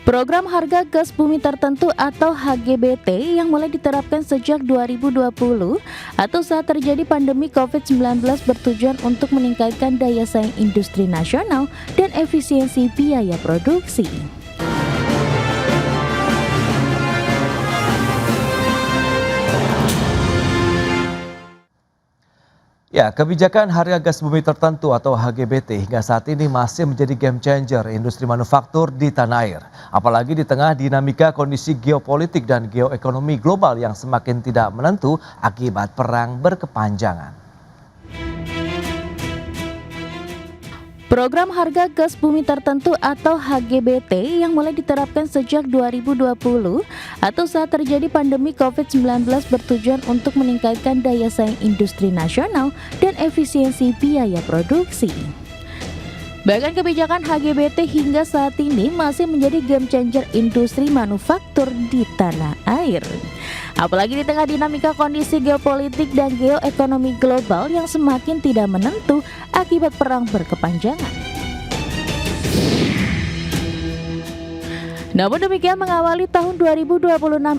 Program harga gas bumi tertentu atau HGBT yang mulai diterapkan sejak 2020 atau saat terjadi pandemi COVID-19 bertujuan untuk meningkatkan daya saing industri nasional dan efisiensi biaya produksi. Ya, kebijakan harga gas bumi tertentu atau HGBT hingga saat ini masih menjadi game changer industri manufaktur di tanah air. Apalagi di tengah dinamika kondisi geopolitik dan geoekonomi global yang semakin tidak menentu akibat perang berkepanjangan. Program harga gas bumi tertentu atau HGBT yang mulai diterapkan sejak 2020 atau saat terjadi pandemi COVID-19 bertujuan untuk meningkatkan daya saing industri nasional dan efisiensi biaya produksi. Bahkan kebijakan HGBT hingga saat ini masih menjadi game changer industri manufaktur di tanah air. Apalagi di tengah dinamika kondisi geopolitik dan geoekonomi global yang semakin tidak menentu akibat perang berkepanjangan. Namun demikian, mengawali tahun 2026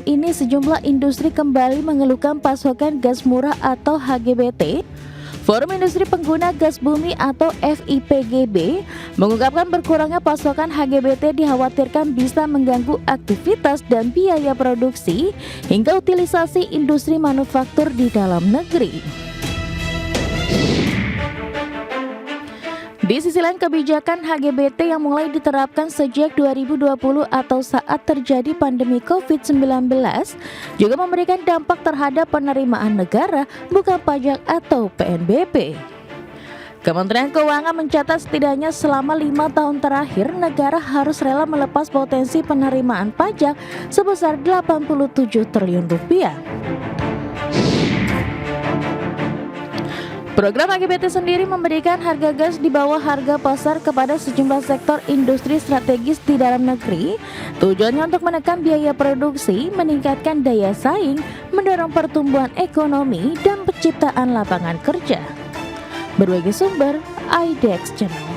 ini sejumlah industri kembali mengeluhkan pasokan gas murah atau HGBT. Forum Industri Pengguna Gas Bumi atau FIPGB mengungkapkan berkurangnya pasokan HGBT dikhawatirkan bisa mengganggu aktivitas dan biaya produksi hingga utilisasi industri manufaktur di dalam negeri. Di sisi lain, kebijakan HGBT yang mulai diterapkan sejak 2020 atau saat terjadi pandemi COVID-19 juga memberikan dampak terhadap penerimaan negara bukan pajak atau PNBP. Kementerian Keuangan mencatat setidaknya selama 5 tahun terakhir negara harus rela melepas potensi penerimaan pajak sebesar 87 triliun rupiah. Program HGBT sendiri memberikan harga gas di bawah harga pasar kepada sejumlah sektor industri strategis di dalam negeri. Tujuannya untuk menekan biaya produksi, meningkatkan daya saing, mendorong pertumbuhan ekonomi, dan penciptaan lapangan kerja. Berbagai sumber, IDX Channel.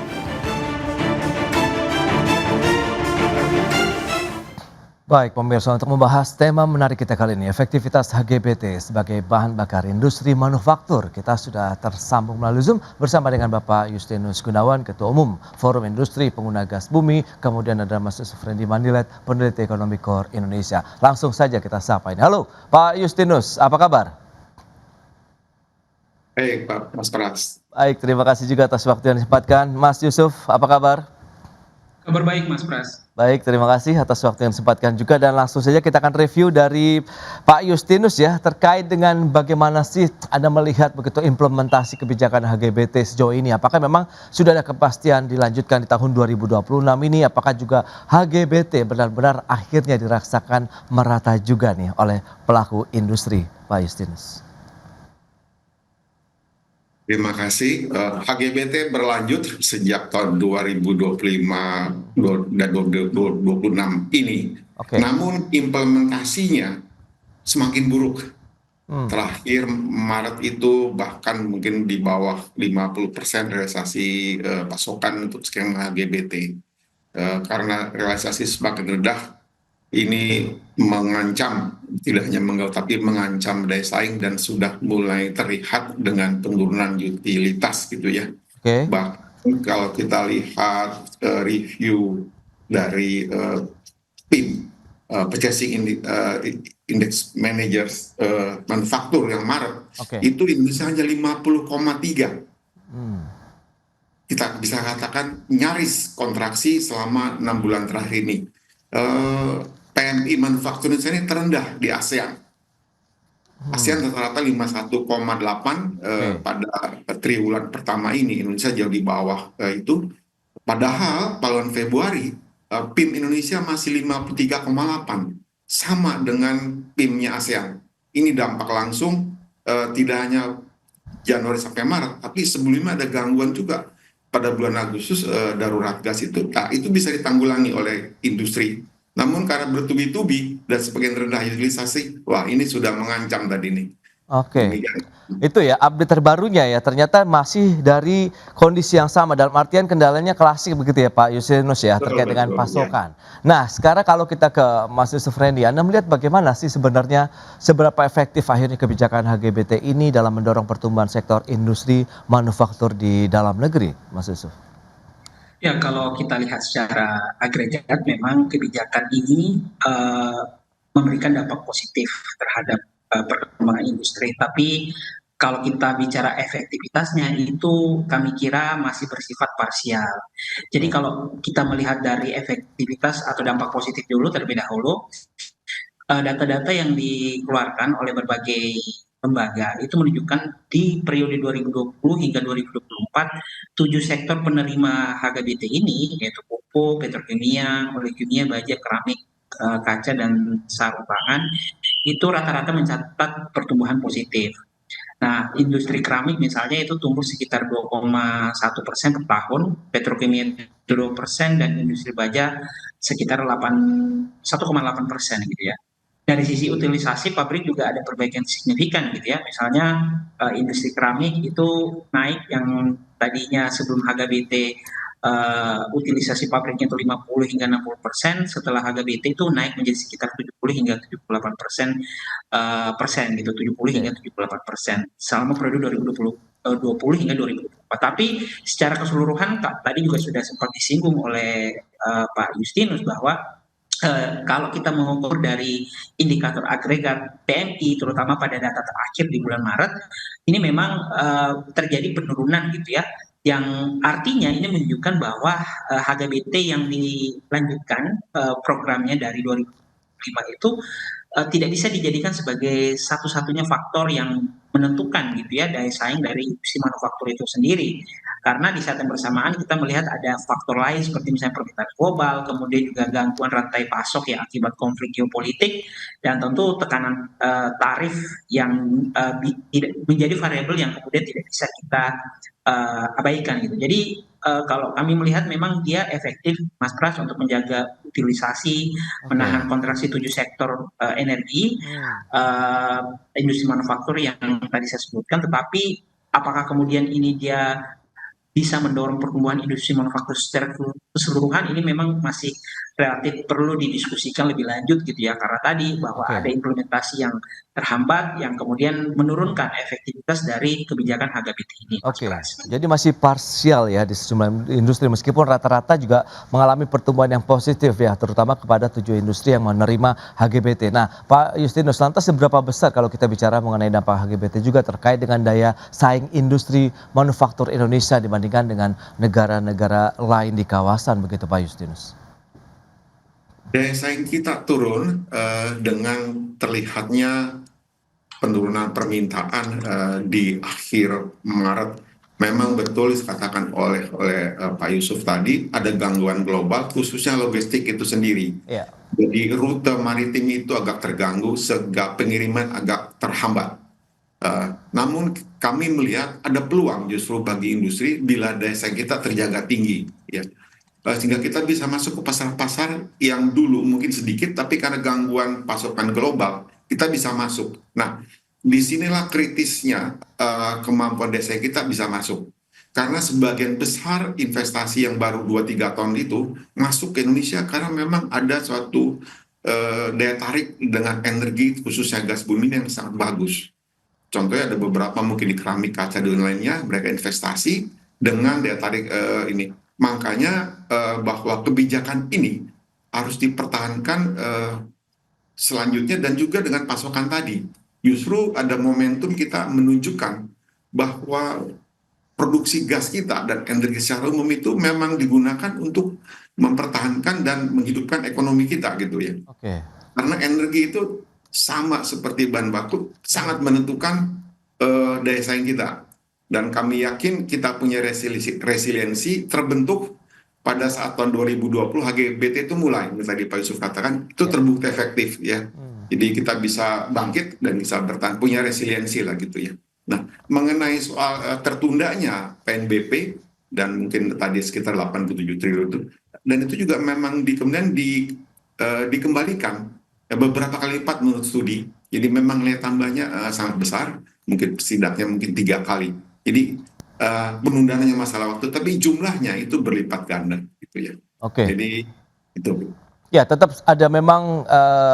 Baik pemirsa, untuk membahas tema menarik kita kali ini, efektivitas HGBT sebagai bahan bakar industri manufaktur, kita sudah tersambung melalui Zoom bersama dengan Bapak Justinus Gunawan, Ketua Umum Forum Industri Pengguna Gas Bumi, kemudian ada Mas Yusuf Rendy Mandilet, Peneliti Ekonomi Kor Indonesia. Langsung saja kita sapa ini. Halo Pak Justinus, apa kabar? Baik Pak, Mas Pras. Baik, terima kasih juga atas waktu yang disempatkan. Mas Yusuf, apa kabar? Kabar baik Mas Pras. Baik, terima kasih atas waktu yang disempatkan juga, dan langsung saja kita akan review dari Pak Justinus ya, terkait dengan bagaimana sih Anda melihat begitu implementasi kebijakan HGBT sejauh ini. Apakah memang sudah ada kepastian dilanjutkan di tahun 2026 ini? Apakah juga HGBT benar-benar akhirnya dirasakan merata juga nih oleh pelaku industri, Pak Justinus? Terima kasih. HGBT berlanjut sejak tahun 2025 dan 2026 ini. Oke. Namun implementasinya semakin buruk. Terakhir Maret itu bahkan mungkin di bawah 50% realisasi pasokan untuk skema HGBT. Karena realisasi semakin rendah, ini mengancam, tidak hanya mengganggu tapi mengancam daya saing dan sudah mulai terlihat dengan penurunan utilitas gitu ya. Oke. Bahkan kalau kita lihat review dari PIM, Purchasing Index Managers Manufaktur yang Maret, Oke. itu Indonesia hanya 50,3. Kita bisa katakan nyaris kontraksi selama 6 bulan terakhir ini. PMI manufaktur Indonesia ini terendah di ASEAN. ASEAN rata-rata 51,8 pada triwulan pertama ini. Indonesia jauh di bawah itu. Padahal bulan Februari PIM Indonesia masih 53,8, sama dengan PIM-nya ASEAN. Ini dampak langsung tidak hanya Januari sampai Maret, tapi sebelumnya ada gangguan juga pada bulan Agustus darurat gas itu. Nah, itu bisa ditanggulangi oleh industri. Namun karena bertubi-tubi dan sebagian rendah utilisasi, wah ini sudah mengancam tadi nih. Oke. Demikian. Itu ya update terbarunya ya, ternyata masih dari kondisi yang sama, dalam artian kendalanya klasik begitu ya Pak Yusinus ya, Betul, terkait dengan betul, ya. pasokan. Nah sekarang kalau kita ke Mas Yusuf Rendy, Anda melihat bagaimana sih sebenarnya seberapa efektif akhirnya kebijakan HGBT ini dalam mendorong pertumbuhan sektor industri manufaktur di dalam negeri, Mas Yusuf? Ya, kalau kita lihat secara agregat, memang kebijakan ini memberikan dampak positif terhadap perkembangan industri. Tapi kalau kita bicara efektivitasnya, itu kami kira masih bersifat parsial. Jadi Oke. kalau kita melihat dari efektivitas atau dampak positif dulu terlebih dahulu, data-data yang dikeluarkan oleh berbagai lembaga itu menunjukkan di periode 2020 hingga 2024, 7 sektor penerima HGBT ini, yaitu pupuk, petrokimia, olefin, baja, keramik, kaca, dan sarung tangan, itu rata-rata mencatat pertumbuhan positif. Nah, industri keramik misalnya itu tumbuh sekitar 2,1% per tahun, petrokimia 2%, dan industri baja sekitar 1,8% gitu ya. Dari sisi utilisasi pabrik juga ada perbaikan signifikan gitu ya. Misalnya industri keramik itu naik yang tadinya sebelum HGBT utilisasi pabriknya itu 50 hingga 60%, setelah HGBT itu naik menjadi sekitar 70 hingga 78% gitu, 70 hingga Oke. 78% selama periode 2020 hingga 2024. Tapi secara keseluruhan tadi juga sudah sempat disinggung oleh Pak Justinus bahwa kalau kita mengukur dari indikator agregat PMI, terutama pada data terakhir di bulan Maret, ini memang terjadi penurunan gitu ya, yang artinya ini menunjukkan bahwa HGBT yang dilanjutkan programnya dari 2005 itu tidak bisa dijadikan sebagai satu-satunya faktor yang menentukan gitu ya daya saing dari industri manufaktur itu sendiri. Karena di saat yang bersamaan kita melihat ada faktor lain seperti misalnya permintaan global, kemudian juga gangguan rantai pasok ya akibat konflik geopolitik, dan tentu tekanan tarif yang tidak menjadi variabel yang kemudian tidak bisa kita abaikan gitu. Jadi kalau kami melihat memang dia efektif Mas Pras untuk menjaga utilisasi, Oke. menahan kontraksi 7 sektor energi, Hmm. uh, industri manufaktur yang tadi saya sebutkan, tetapi apakah kemudian ini dia bisa mendorong pertumbuhan industri manufaktur secara keseluruhan, ini memang masih relatif perlu didiskusikan lebih lanjut gitu ya, karena tadi bahwa ada Oke. implementasi yang terhambat yang kemudian menurunkan efektivitas dari kebijakan HGBT ini, Mas Oke, Pras. jadi masih parsial ya di sejumlah industri meskipun rata-rata juga mengalami pertumbuhan yang positif ya, terutama kepada 7 industri yang menerima HGBT. Nah, Pak Justinus, lantas seberapa besar kalau kita bicara mengenai dampak HGBT juga terkait dengan daya saing industri manufaktur Indonesia dibandingkan dengan negara-negara lain di kawasan begitu Pak Justinus? Daya saing kita turun dengan terlihatnya penurunan permintaan di akhir Maret. Memang betul dikatakan oleh Pak Yusuf tadi, ada gangguan global khususnya logistik itu sendiri. Iya. Jadi rute maritim itu agak terganggu, sehingga pengiriman agak terhambat. Namun kami melihat ada peluang justru bagi industri bila daya saing kita terjaga tinggi, ya. Sehingga kita bisa masuk ke pasar-pasar yang dulu mungkin sedikit, tapi karena gangguan pasokan global, kita bisa masuk. Nah, disinilah kritisnya kemampuan daya saing kita bisa masuk. Karena sebagian besar investasi yang baru 2-3 tahun itu masuk ke Indonesia karena memang ada suatu daya tarik dengan energi khususnya gas bumi yang sangat bagus. Contohnya ada beberapa mungkin di keramik, kaca, dan lainnya, mereka investasi dengan daya tarik ini. Makanya bahwa kebijakan ini harus dipertahankan selanjutnya dan juga dengan pasokan tadi. Justru ada momentum kita menunjukkan bahwa produksi gas kita dan energi secara umum itu memang digunakan untuk mempertahankan dan menghidupkan ekonomi kita gitu ya. Oke. Karena energi itu sama seperti bahan baku, sangat menentukan daya saing kita. Dan kami yakin kita punya resiliensi terbentuk pada saat tahun 2020 HGBT itu mulai, tadi Pak Yusuf katakan, itu Ya. terbukti efektif ya. Hmm. Jadi kita bisa bangkit dan bisa bertahan, punya resiliensi lah gitu ya. Nah, mengenai soal tertundanya PNBP dan mungkin tadi sekitar 87 triliun itu, dan itu juga memang kemudian dikembalikan beberapa kali lipat menurut studi Jadi memang nilai tambahnya sangat besar, mungkin setidaknya mungkin 3 kali. Jadi penundaan hanya masalah waktu, tapi jumlahnya itu berlipat ganda gitu ya. Oke. Jadi itu. Ya, tetap ada memang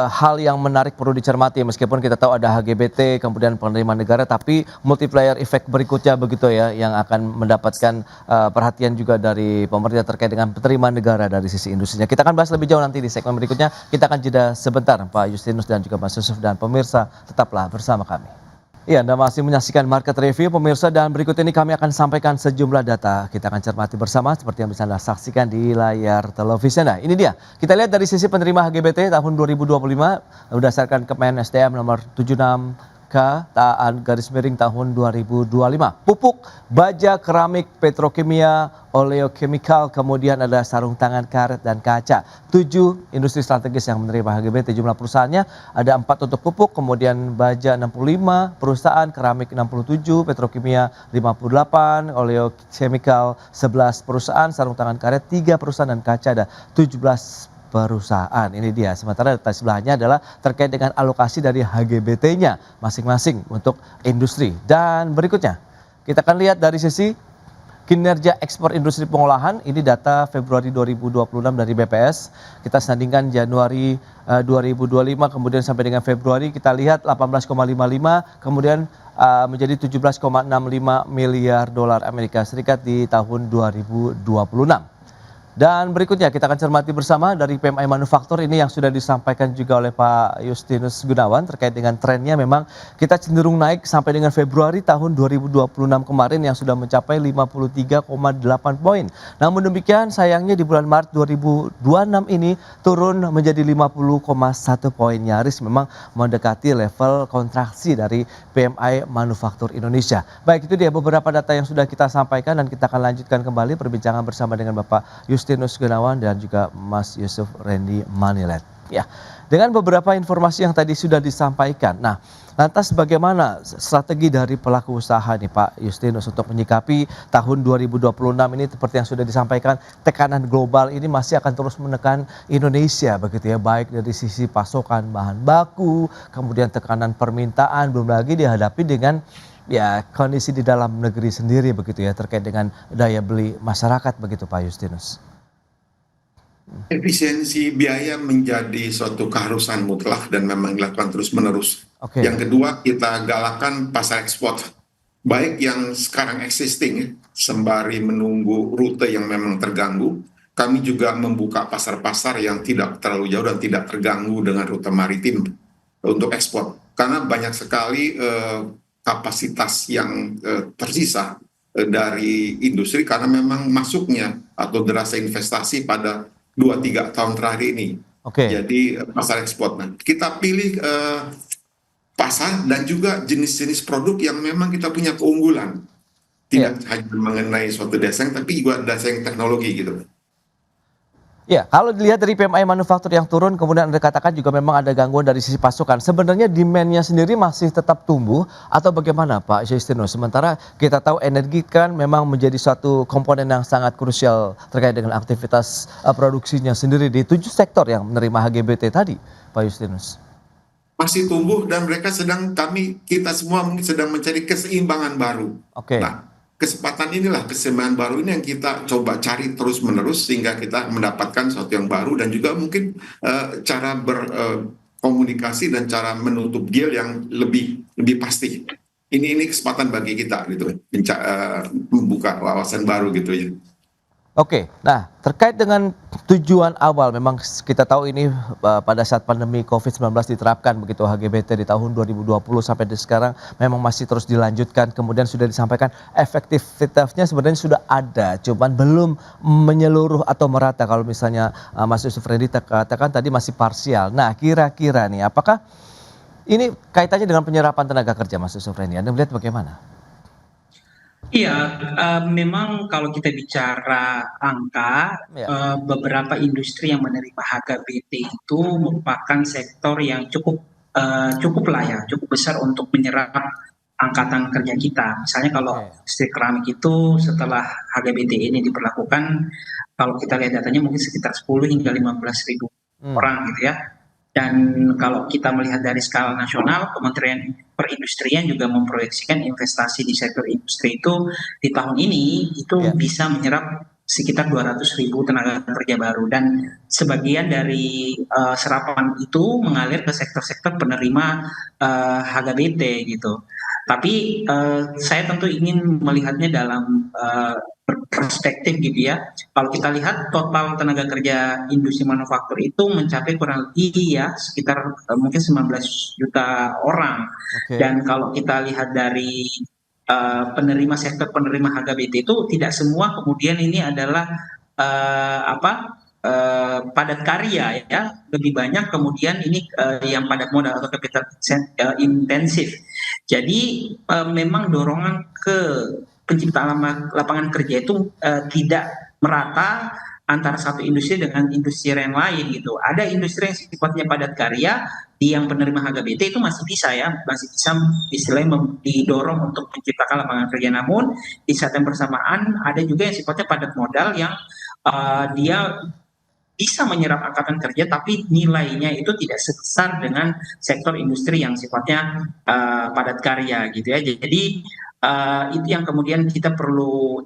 hal yang menarik perlu dicermati meskipun kita tahu ada HGBT kemudian penerimaan negara, tapi multiplier effect berikutnya begitu ya yang akan mendapatkan perhatian juga dari pemerintah terkait dengan penerimaan negara dari sisi industrinya. Kita akan bahas lebih jauh nanti di segmen berikutnya. Kita akan jeda sebentar Pak Justinus dan juga Mas Yusuf, dan pemirsa tetaplah bersama kami. Iya, Anda masih menyaksikan Market Review pemirsa, dan berikut ini kami akan sampaikan sejumlah data. Kita akan cermati bersama seperti yang bisa Anda saksikan di layar televisi. Nah, ini dia. Kita lihat dari sisi penerima HGBT tahun 2025 berdasarkan Kemen SDM nomor 76 taan tahun 2025. Pupuk, baja, keramik, petrokimia, oleochemical, kemudian ada sarung tangan, karet, dan kaca. 7 industri strategis yang menerima HGBT. Jumlah perusahaannya ada 4 untuk pupuk, kemudian baja 65 perusahaan, keramik 67, petrokimia 58, oleochemical 11 perusahaan, sarung tangan, karet 3 perusahaan, dan kaca ada 17 perusahaan. Ini dia. Sementara data sebelahnya adalah terkait dengan alokasi dari HGBT-nya masing-masing untuk industri. Dan berikutnya kita akan lihat dari sisi kinerja ekspor industri pengolahan. Ini data Februari 2026 dari BPS. Kita sandingkan Januari 2025 kemudian sampai dengan Februari, kita lihat 18,55 kemudian menjadi 17,65 miliar dolar Amerika Serikat di tahun 2026. Dan berikutnya kita akan cermati bersama dari PMI Manufaktur ini yang sudah disampaikan juga oleh Pak Justinus Gunawan terkait dengan trennya. Memang kita cenderung naik sampai dengan Februari tahun 2026 kemarin yang sudah mencapai 53,8 poin. Namun demikian sayangnya di bulan Maret 2026 ini turun menjadi 50,1 poin, nyaris memang mendekati level kontraksi dari PMI Manufaktur Indonesia. Baik, itu dia beberapa data yang sudah kita sampaikan dan kita akan lanjutkan kembali perbincangan bersama dengan Bapak Justinus Gunawan dan juga Mas Yusuf Randy Manilet. Ya, dengan beberapa informasi yang tadi sudah disampaikan. Nah, lantas bagaimana strategi dari pelaku usaha nih Pak Justinus untuk menyikapi tahun 2026 ini? Seperti yang sudah disampaikan, tekanan global ini masih akan terus menekan Indonesia begitu ya, baik dari sisi pasokan bahan baku, kemudian tekanan permintaan, belum lagi dihadapi dengan ya kondisi di dalam negeri sendiri begitu ya, terkait dengan daya beli masyarakat begitu Pak Justinus. Efisiensi biaya menjadi suatu keharusan mutlak dan memang dilakukan terus-menerus. Oke. Yang kedua, kita galakan pasar ekspor, baik yang sekarang existing, sembari menunggu rute yang memang terganggu. Kami juga membuka pasar-pasar yang tidak terlalu jauh dan tidak terganggu dengan rute maritim untuk ekspor. Karena banyak sekali kapasitas yang tersisa dari industri karena memang masuknya atau derasnya investasi pada 2-3 tahun terakhir ini. Oke. Jadi pasar ekspor. Nah, kita pilih pasar dan juga jenis-jenis produk yang memang kita punya keunggulan. Tidak hanya mengenai suatu desain, tapi juga desain teknologi gitu. Ya, kalau dilihat dari PMI Manufaktur yang turun, kemudian Anda katakan juga memang ada gangguan dari sisi pasokan. Sebenarnya demand-nya sendiri masih tetap tumbuh atau bagaimana Pak Justinus? Sementara kita tahu energi kan memang menjadi suatu komponen yang sangat krusial terkait dengan aktivitas produksinya sendiri di 7 sektor yang menerima HGBT tadi, Pak Justinus. Masih tumbuh dan mereka kita semua mungkin sedang mencari keseimbangan baru. Oke. Nah, keseimbangan baru ini yang kita coba cari terus-menerus sehingga kita mendapatkan sesuatu yang baru dan juga mungkin cara berkomunikasi dan cara menutup deal yang lebih pasti. Ini kesempatan bagi kita gitu, membuka wawasan baru gitu ya. Oke, nah terkait dengan tujuan awal, memang kita tahu ini pada saat pandemi COVID-19 diterapkan begitu HGBT di tahun 2020 sampai di sekarang memang masih terus dilanjutkan. Kemudian sudah disampaikan efektivitasnya sebenarnya sudah ada, cuman belum menyeluruh atau merata. Kalau misalnya Mas Yusuf Randy katakan tadi masih parsial. Nah kira-kira nih apakah ini kaitannya dengan penyerapan tenaga kerja Mas Yusuf Randy? Anda melihat bagaimana? Iya, memang kalau kita bicara angka, Ya. beberapa industri yang menerima HGBT itu merupakan sektor yang cukup lah ya, cukup besar untuk menyerap angkatan kerja kita. Misalnya kalau industri keramik itu setelah HGBT ini diberlakukan, kalau kita lihat datanya mungkin sekitar 10 hingga 15 ribu orang gitu ya. Dan kalau kita melihat dari skala nasional, Kementerian Perindustrian juga memproyeksikan investasi di sektor industri itu di tahun ini itu Ya, bisa menyerap sekitar 200.000 tenaga kerja baru, dan sebagian dari serapan itu mengalir ke sektor-sektor penerima HGBT gitu. Tapi saya tentu ingin melihatnya dalam perspektif gitu ya. Kalau kita lihat total tenaga kerja industri manufaktur itu mencapai kurang lebih ya sekitar mungkin 19 juta orang. oke. Dan kalau kita lihat dari penerima sektor penerima HGBT itu tidak semua kemudian ini adalah padat karya ya, lebih banyak kemudian ini yang padat modal atau capital intensif. Jadi memang dorongan ke penciptaan lapangan kerja itu tidak merata antara satu industri dengan industri yang lain gitu. Ada industri yang sifatnya padat karya, di yang penerima HGBT itu masih bisa ya, masih bisa istilahnya didorong untuk menciptakan lapangan kerja. Namun di saat yang bersamaan ada juga yang sifatnya padat modal yang dia bisa menyerap angkatan kerja tapi nilainya itu tidak sebesar dengan sektor industri yang sifatnya padat karya gitu ya. Jadi itu yang kemudian kita perlu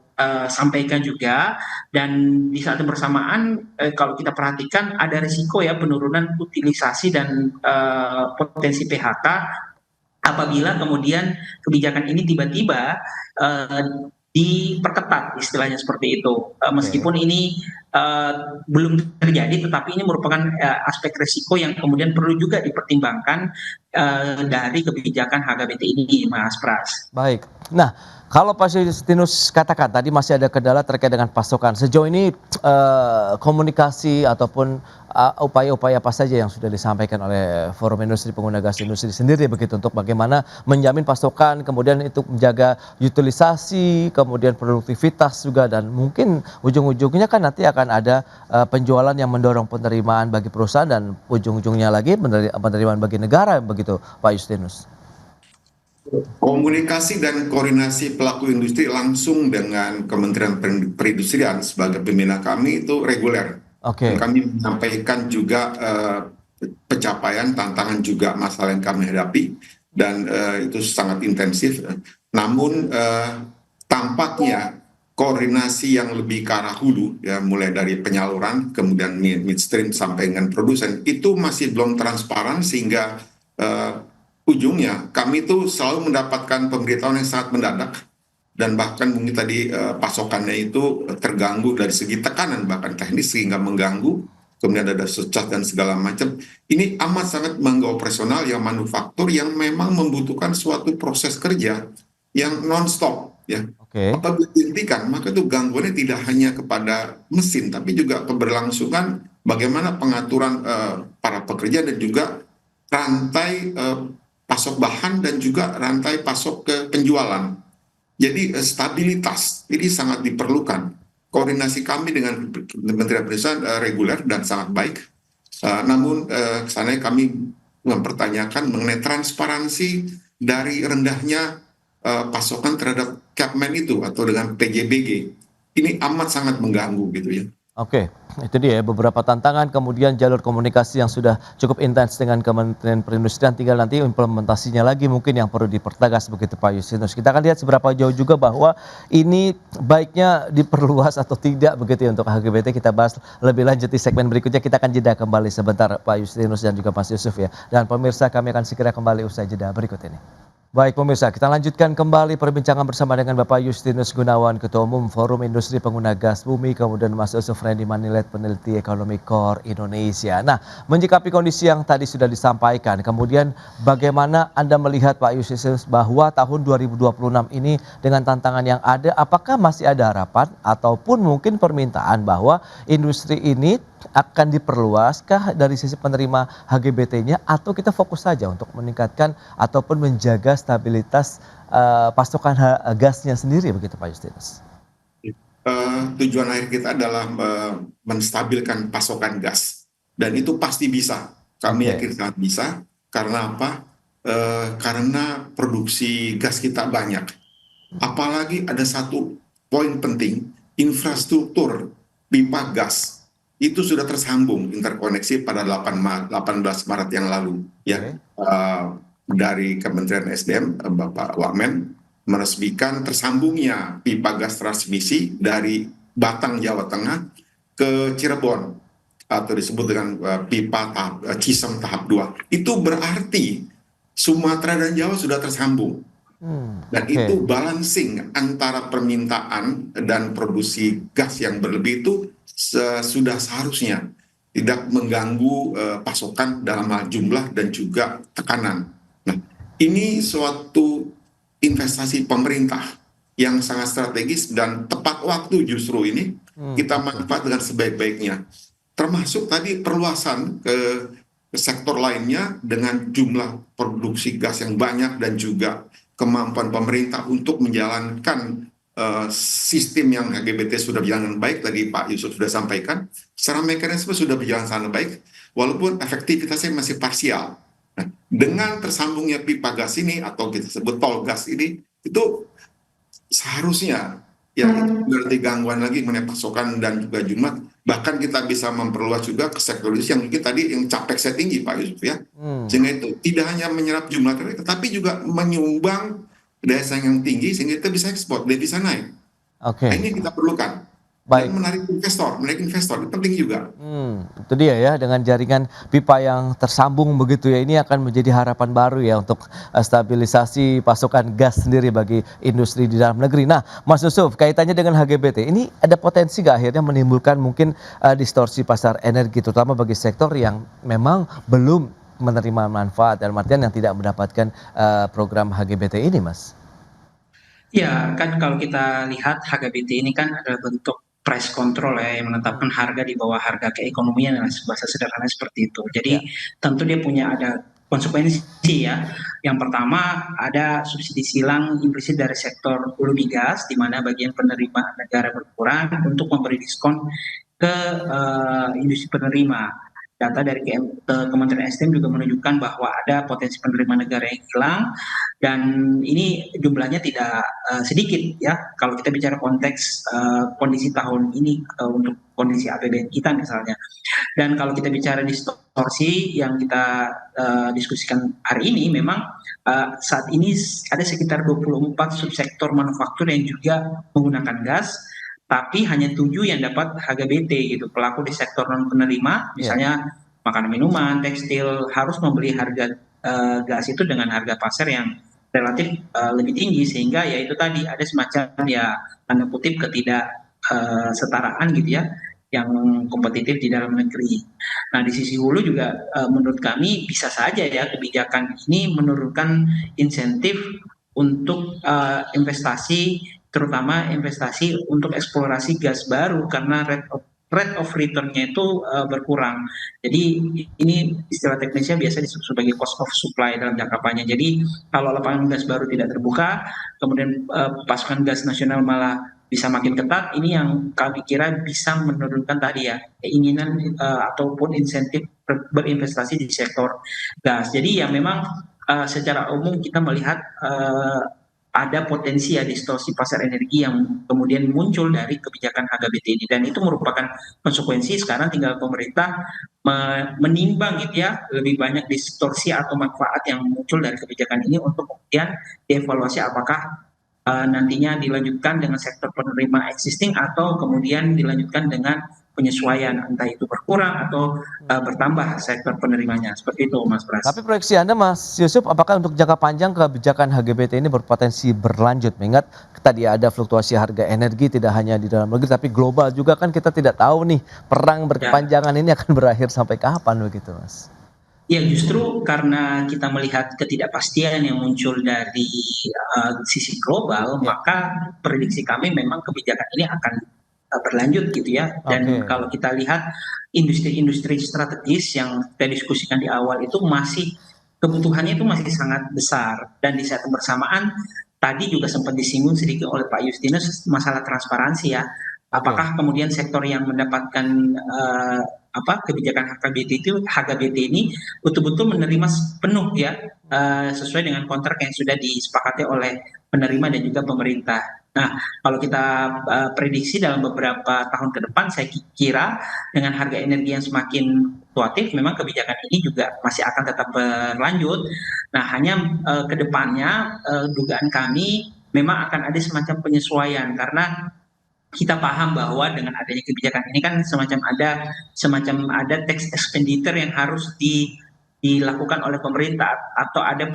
sampaikan juga, dan di saat yang bersamaan kalau kita perhatikan ada risiko ya penurunan utilisasi dan potensi PHK apabila kemudian kebijakan ini tiba-tiba diperketat istilahnya seperti itu. Oke. Meskipun ini belum terjadi, tetapi ini merupakan aspek risiko yang kemudian perlu juga dipertimbangkan dari kebijakan HGBT ini, Mas Pras. Baik. Nah, kalau Pak Justinus katakan tadi masih ada kendala terkait dengan pasokan. Sejauh ini komunikasi ataupun upaya-upaya apa saja yang sudah disampaikan oleh Forum Industri Pengguna Gas Industri sendiri begitu untuk bagaimana menjamin pasokan, kemudian itu menjaga utilisasi, kemudian produktivitas juga, dan mungkin ujung-ujungnya kan nanti akan ada penjualan yang mendorong penerimaan bagi perusahaan dan ujung-ujungnya lagi penerimaan bagi negara begitu Pak Justinus. Komunikasi dan koordinasi pelaku industri langsung dengan Kementerian Perindustrian sebagai pembina kami itu reguler. Dan Oke. kami menyampaikan juga pencapaian, tantangan juga masalah yang kami hadapi, dan itu sangat intensif. Namun tampaknya koordinasi yang lebih ke arah hulu, ya mulai dari penyaluran, kemudian midstream sampai dengan produsen, itu masih belum transparan sehingga ujungnya kami tuh selalu mendapatkan pemberitahuan yang sangat mendadak, dan bahkan mungkin tadi pasokannya itu terganggu dari segi tekanan bahkan teknis sehingga mengganggu, kemudian ada surcharge dan segala macam. Ini amat sangat mengganggu operasional yang manufaktur yang memang membutuhkan suatu proses kerja yang non-stop ya. Oke. Apabila dihentikan, maka itu gangguannya tidak hanya kepada mesin tapi juga keberlangsungan bagaimana pengaturan para pekerja dan juga rantai pasok bahan dan juga rantai pasok ke penjualan. Jadi stabilitas ini sangat diperlukan. Koordinasi kami dengan Kementerian Perindustrian reguler dan sangat baik. Namun sana kami mempertanyakan mengenai transparansi dari rendahnya pasokan terhadap Capman itu atau dengan PJBG. Ini amat sangat mengganggu gitu ya. Oke, itu dia ya, beberapa tantangan, kemudian jalur komunikasi yang sudah cukup intens dengan Kementerian Perindustrian, tinggal nanti implementasinya lagi mungkin yang perlu dipertegas begitu Pak Justinus. Kita akan lihat seberapa jauh juga bahwa ini baiknya diperluas atau tidak begitu ya untuk HGBT. Kita bahas lebih lanjut di segmen berikutnya. Kita akan jeda kembali sebentar Pak Justinus dan juga Mas Yusuf ya. Dan pemirsa, kami akan segera kembali usai jeda berikut ini. Baik pemirsa, kita lanjutkan kembali perbincangan bersama dengan Bapak Justinus Gunawan, Ketua Umum Forum Industri Pengguna Gas Bumi, kemudian Mas Yusuf Randy Manilet, peneliti ekonomi KOR Indonesia. Nah, menyikapi kondisi yang tadi sudah disampaikan, kemudian bagaimana Anda melihat Pak Justinus bahwa tahun 2026 ini dengan tantangan yang ada, apakah masih ada harapan ataupun mungkin permintaan bahwa industri ini akan diperluaskah dari sisi penerima HGBT-nya, atau kita fokus saja untuk meningkatkan ataupun menjaga stabilitas pasokan gasnya sendiri begitu Pak Justinus? Tujuan akhir kita adalah menstabilkan pasokan gas, dan itu pasti bisa. Kami Oke. yakin sangat bisa. Karena apa? Karena produksi gas kita banyak. Apalagi ada satu poin penting, infrastruktur pipa gas itu sudah tersambung interkoneksi pada 18 Maret yang lalu, ya. Dari Kementerian SDM, Bapak Wamen meresmikan tersambungnya pipa gas transmisi dari Batang, Jawa Tengah ke Cirebon, atau disebut dengan pipa Cisem tahap 2. Itu berarti Sumatera dan Jawa sudah tersambung. Dan itu balancing antara permintaan dan produksi gas yang berlebih itu sudah seharusnya tidak mengganggu pasokan dalam hal jumlah dan juga tekanan. Nah, ini suatu investasi pemerintah yang sangat strategis dan tepat waktu justru ini kita manfaat dengan sebaik-baiknya. Termasuk tadi perluasan ke sektor lainnya dengan jumlah produksi gas yang banyak dan juga kemampuan pemerintah untuk menjalankan sistem yang HGBT sudah berjalan dengan baik. Tadi Pak Yusuf sudah sampaikan, secara mekanisme sudah berjalan sangat baik, walaupun efektivitasnya masih parsial. Nah, dengan tersambungnya pipa gas ini atau kita sebut tol gas ini, itu seharusnya ya itu berarti gangguan lagi mengenai pasokan dan juga jumlah. Bahkan kita bisa memperluas juga ke sektor yang mungkin tadi yang capexnya tinggi Pak Yusuf ya. Sehingga itu tidak hanya menyerap jumlah tetapi juga menyumbang daya saing yang tinggi sehingga kita bisa ekspor, devisa naik. Nah, ini kita perlukan. Dan menarik investor itu penting juga. Itu dia ya, dengan jaringan pipa yang tersambung begitu ya, ini akan menjadi harapan baru ya untuk stabilisasi pasokan gas sendiri bagi industri di dalam negeri. Nah, Mas Yusuf, kaitannya dengan HGBT, ini ada potensi nggak akhirnya menimbulkan mungkin distorsi pasar energi, terutama bagi sektor yang memang belum menerima manfaat, dalam artian yang tidak mendapatkan program HGBT ini, Mas? Ya, kan kalau kita lihat HGBT ini kan adalah bentuk price control ya, yang menetapkan harga di bawah harga keekonomian, bahasa sederhana seperti itu. Jadi tentu dia punya ada konsekuensi ya. Yang pertama ada subsidi silang implisit dari sektor hulu migas, di mana bagian penerima negara berkurang untuk memberi diskon ke industri penerima. Data dari Kementerian SDM juga menunjukkan bahwa ada potensi penerima negara yang hilang, dan ini jumlahnya tidak sedikit ya. Kalau kita bicara konteks kondisi tahun ini untuk kondisi APBN kita misalnya. Dan kalau kita bicara distorsi yang kita diskusikan hari ini, memang saat ini ada sekitar 24 subsektor manufaktur yang juga menggunakan gas, tapi hanya 7 yang dapat HGBT gitu. Pelaku di sektor non penerima, misalnya makanan minuman, tekstil, harus membeli harga gas itu dengan harga pasar yang relatif lebih tinggi, sehingga ya itu tadi ada semacam ya tanda kutip ketidaksetaraan gitu ya, yang kompetitif di dalam negeri. Nah, di sisi hulu juga menurut kami bisa saja ya kebijakan ini menurunkan insentif untuk investasi, terutama investasi untuk eksplorasi gas baru, karena rate of return-nya itu berkurang. Jadi ini istilah teknisnya biasa disebut sebagai cost of supply dalam jangka panjang. Jadi kalau lapangan gas baru tidak terbuka, kemudian pasokan gas nasional malah bisa makin ketat, ini yang kami kira bisa menurunkan tadi ya keinginan ataupun insentif berinvestasi di sektor gas. Jadi ya memang secara umum kita melihat ada potensi ya distorsi pasar energi yang kemudian muncul dari kebijakan HGBT ini, dan itu merupakan konsekuensi. Sekarang tinggal pemerintah menimbang gitu ya, lebih banyak distorsi atau manfaat yang muncul dari kebijakan ini untuk kemudian dievaluasi apakah nantinya dilanjutkan dengan sektor penerima existing atau kemudian dilanjutkan dengan penyesuaian, entah itu berkurang atau bertambah sektor penerimanya. Seperti itu Mas Pras. Tapi proyeksi Anda Mas Yusuf, apakah untuk jangka panjang kebijakan HGBT ini berpotensi berlanjut? Mengingat tadi ada fluktuasi harga energi tidak hanya di dalam negeri tapi global juga, kan kita tidak tahu nih perang berkepanjangan ini akan berakhir sampai kapan begitu Mas? Ya, justru karena kita melihat ketidakpastian yang muncul dari sisi global, maka prediksi kami memang kebijakan ini akan berlanjut gitu ya. Dan kalau kita lihat industri-industri strategis yang kita diskusikan di awal itu masih kebutuhannya itu masih sangat besar, dan di saat bersamaan tadi juga sempat disinggung sedikit oleh Pak Justinus masalah transparansi ya. Apakah kemudian sektor yang mendapatkan kebijakan HGBT ini betul-betul menerima penuh ya sesuai dengan kontrak yang sudah disepakati oleh penerima dan juga pemerintah. Nah, kalau kita prediksi dalam beberapa tahun ke depan, saya kira dengan harga energi yang semakin fluktuatif, memang kebijakan ini juga masih akan tetap berlanjut. Nah, hanya ke depannya dugaan kami memang akan ada semacam penyesuaian karena kita paham bahwa dengan adanya kebijakan ini kan semacam ada tax expenditure yang harus dilakukan oleh pemerintah atau ada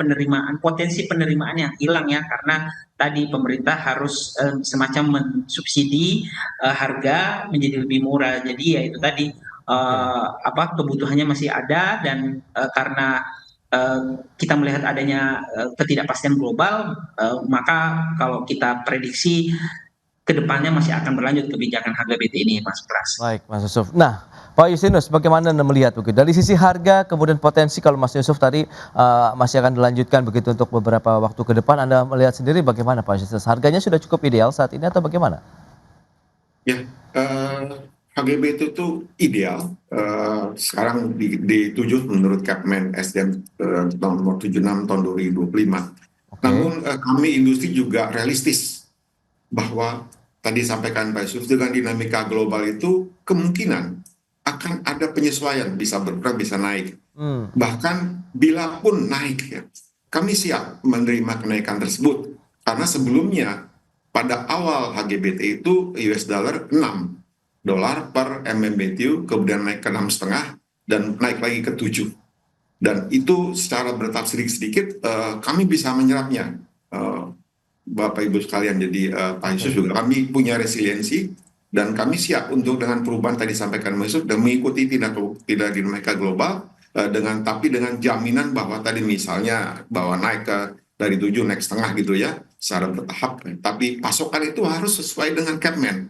potensi penerimaan yang hilang ya karena tadi pemerintah harus semacam mensubsidi harga menjadi lebih murah. Jadi ya itu tadi kebutuhannya masih ada dan karena kita melihat adanya ketidakpastian global, maka kalau kita prediksi kedepannya masih akan berlanjut kebijakan harga BT ini, Mas Pras. Baik, Mas Yusuf. Nah, Pak Justinus, bagaimana Anda melihat begitu? Dari sisi harga, kemudian potensi kalau Mas Yusuf tadi masih akan dilanjutkan begitu untuk beberapa waktu ke depan, Anda melihat sendiri bagaimana Pak Justinus? Harganya sudah cukup ideal saat ini atau bagaimana? Ya, HGB itu ideal. Sekarang dituju menurut Capman SDM nomor 76 tahun 2025. Namun kami industri juga realistis bahwa tadi sampaikan Pak Yusuf dengan dinamika global itu kemungkinan akan ada penyesuaian, bisa berkurang, bisa naik. Bahkan bila pun naik ya, kami siap menerima kenaikan tersebut. Karena sebelumnya pada awal HGBT itu US dollar $6 per MMBTU, kemudian naik ke 6,5 dan naik lagi ke 7. Dan itu secara bertahap sedikit-sedikit kami bisa menyerapnya. Bapak Ibu sekalian, jadi Pak Yusuf juga kami punya resiliensi dan kami siap untuk dengan perubahan tadi sampaikan Pak Yusuf dan mengikuti tidak dinamika global tapi dengan jaminan bahwa tadi misalnya bahwa naik dari 7 naik setengah gitu ya secara bertahap, tapi pasokan itu harus sesuai dengan Capman.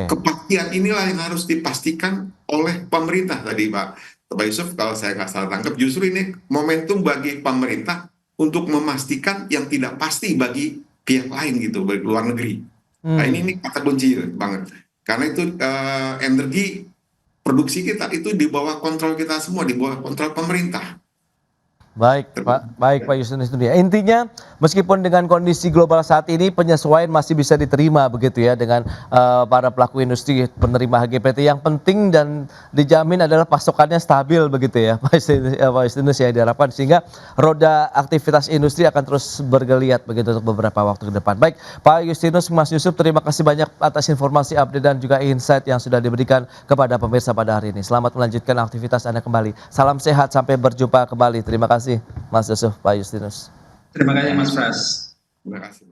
Kepastian inilah yang harus dipastikan oleh pemerintah tadi Pak Yusuf, kalau saya nggak salah tangkap justru ini momentum bagi pemerintah untuk memastikan yang tidak pasti bagi pihak lain gitu, baik luar negeri. Nah ini kata kunci banget. Karena itu energi produksi kita itu di bawah kontrol kita semua, di bawah kontrol pemerintah. Baik Pak Justinus itu dia. Intinya meskipun dengan kondisi global saat ini penyesuaian masih bisa diterima begitu ya dengan para pelaku industri penerima HGBT. Yang penting dan dijamin adalah pasokannya stabil begitu ya Pak Justinus ya diharapkan sehingga roda aktivitas industri akan terus bergeliat begitu untuk beberapa waktu ke depan. Baik Pak Justinus, Mas Yusuf, terima kasih banyak atas informasi update dan juga insight yang sudah diberikan kepada pemirsa pada hari ini. Selamat melanjutkan aktivitas Anda kembali. Salam sehat, sampai berjumpa kembali. Terima kasih Mas Yusuf, Pak Justinus. Terima kasih Mas Pras. Terima kasih.